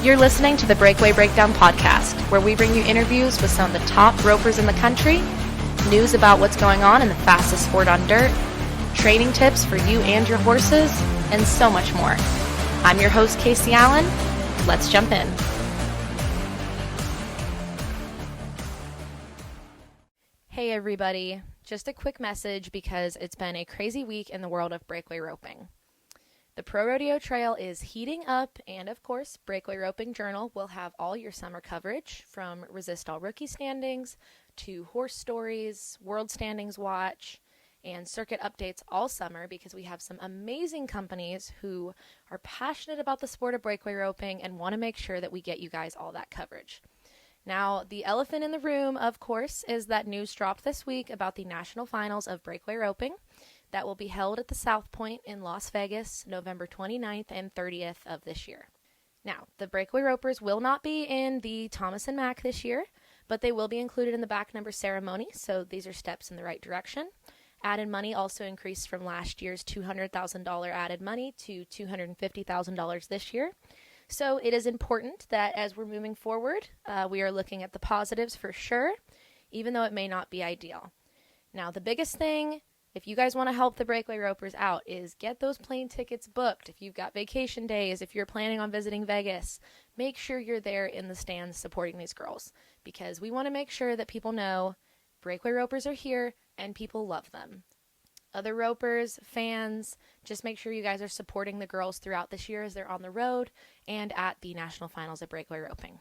You're listening to the Breakaway Breakdown podcast, where we bring you interviews with some of the top ropers in the country, news about what's going on in the fastest sport on dirt, training tips for you and your horses, and so much more. I'm your host, Casey Allen. Let's jump in. Hey everybody, just a quick message because it's been a crazy week in the world of breakaway roping. The Pro Rodeo Trail is heating up, and of course, Breakaway Roping Journal will have all your summer coverage, from Resist All Rookie Standings to Horse Stories, World Standings Watch, and circuit updates all summer, because we have some amazing companies who are passionate about the sport of breakaway roping and want to make sure that we get you guys all that coverage. Now, the elephant in the room, of course, is that news dropped this week about the national finals of breakaway roping that will be held at the South Point in Las Vegas, November 29th and 30th of this year. Now, the breakaway ropers will not be in the Thomas and Mack this year, but they will be included in the back number ceremony, so these are steps in the right direction. Added money also increased from last year's $200,000 added money to $250,000 this year. So it is important that as we're moving forward, we are looking at the positives for sure, even though it may not be ideal. Now, the biggest thing, if you guys want to help the breakaway ropers out, is get those plane tickets booked. If you've got vacation days, if you're planning on visiting Vegas, make sure you're there in the stands supporting these girls, because we want to make sure that people know breakaway ropers are here and people love them. Other ropers, fans, just make sure you guys are supporting the girls throughout this year as they're on the road and at the national finals of breakaway roping.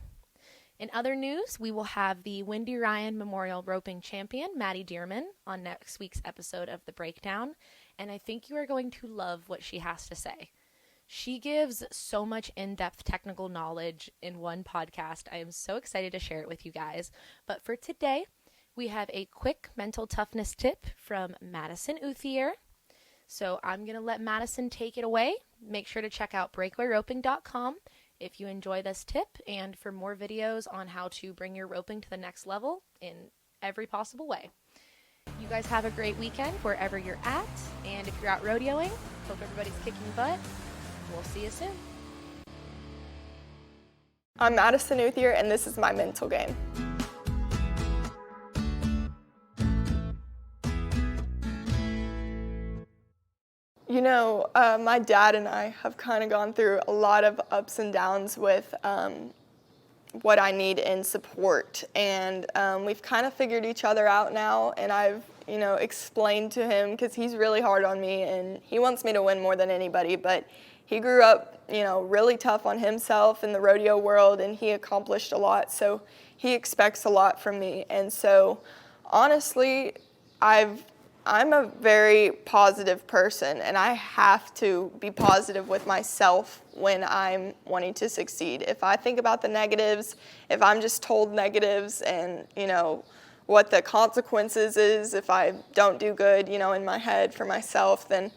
In other news, we will have the Wendy Ryan Memorial Roping Champion, Maddie Dearman, on next week's episode of The Breakdown, and I think you are going to love what she has to say. She gives so much in-depth technical knowledge in one podcast. I am so excited to share it with you guys. But for today, we have a quick mental toughness tip from Madison Outhier. So I'm going to let Madison take it away. Make sure to check out breakawayroping.com if you enjoy this tip, and for more videos on how to bring your roping to the next level in every possible way. You guys have a great weekend wherever you're at, and if you're out rodeoing, hope everybody's kicking butt. We'll see you soon. I'm Madison Outhier, and this is my mental game. You know, my dad and I have kind of gone through a lot of ups and downs with what I need in support, and we've kind of figured each other out now, and I've, explained to him, because he's really hard on me, and he wants me to win more than anybody, but he grew up, really tough on himself in the rodeo world, and he accomplished a lot, so he expects a lot from me, and so honestly, I'm a very positive person, and I have to be positive with myself when I'm wanting to succeed. If I think about the negatives, if I'm just told negatives and, what the consequences is if I don't do good, in my head for myself, then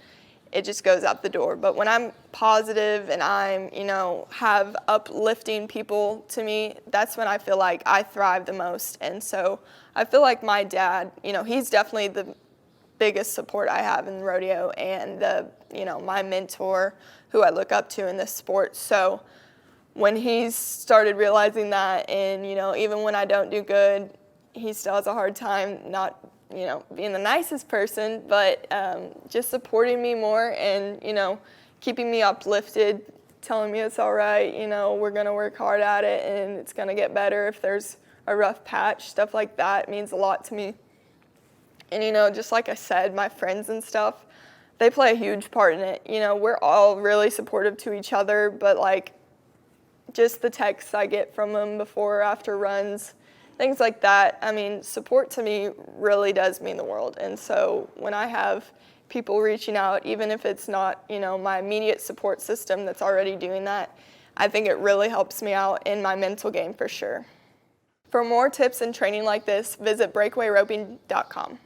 it just goes out the door. But when I'm positive and I'm, have uplifting people to me, that's when I feel like I thrive the most. And so I feel like my dad, he's definitely the biggest support I have in rodeo, and my mentor who I look up to in this sport. So when he's started realizing that, and even when I don't do good, he still has a hard time not being the nicest person, but just supporting me more and keeping me uplifted, telling me it's all right, we're gonna work hard at it and it's gonna get better if there's a rough patch. Stuff like that means a lot to me. And, just like I said, my friends and stuff, they play a huge part in it. We're all really supportive to each other, but, just the texts I get from them before or after runs, things like that, support to me really does mean the world. And so when I have people reaching out, even if it's not, my immediate support system that's already doing that, I think it really helps me out in my mental game for sure. For more tips and training like this, visit breakawayroping.com.